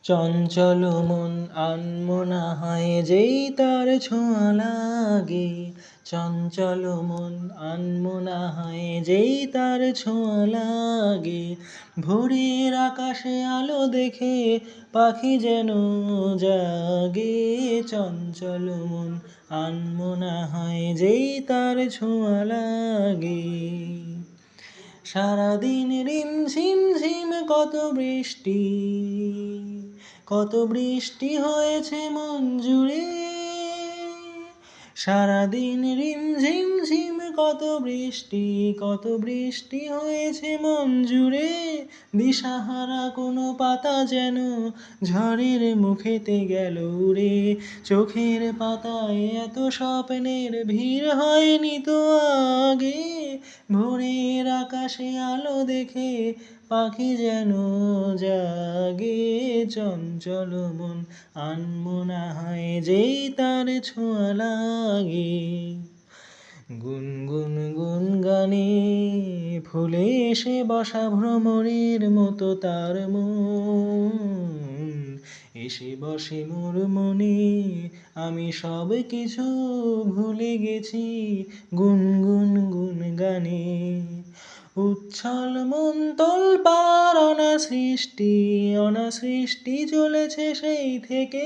চঞ্চল মন আনমনা হয় যেই তার ছোঁয়া লাগে। চঞ্চল মন আনমনা হয় যেই তার ছোঁয়া লাগে। ভোরের আকাশে আলো দেখে পাখি যেন জাগে। চঞ্চল মন আনমনা হয় যেই তার ছোঁয়া লাগে। সারাদিন রিমঝিম ঝিম কত বৃষ্টি হয়েছে মন জুড়ে। সারাদিন রিমঝিম ঝিম কত বৃষ্টি হয়েছে মন জুড়ে। দিশাহারা কোনো পাতা যেন ঝড়ের মুখেতে গেল উড়ে। চোখের পাতায় এত স্বপ্নের ভিড় হয়নি তো আগে। ভোরের আকাশে আলো দেখে পাখি যেন জাগে। চঞ্চল মন আনমনা হয় যেই তার ছোঁয়া লাগে। গুনগুন গুন গানে ফুলে এসে বসা ভ্রমরের মতো তার মন। এসে বসে মোর মনে আমি সব কিছু ভুলে গেছি গুনগুন গুন গানে। উচ্ছল মন তোলপাড় অনাসৃষ্টি চলেছে সেই থেকে।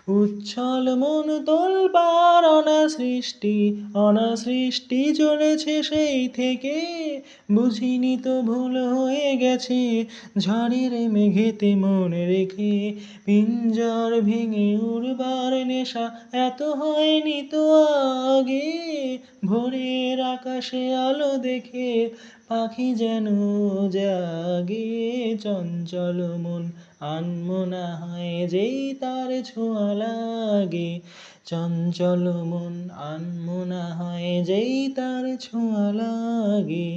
উচ্ছল মন তোলপাড় অনাসৃষ্টি চলেছে সেই থেকে। বুঝিনি তো ভুল হয়ে গেছে ঝড়ের মেঘেতে মন রেখে। পিঞ্জর ভেঙে উড়বার নেশা এত হয়নি তো আগে। ভোরের আকাশে আলো দেখে পাখি যেন জাগে। চঞ্চল মন আনমনা হয় যেই তার ছোঁয়া লাগে। চঞ্চল মন আনমনা হয় যেই তার ছোঁয়া লাগে।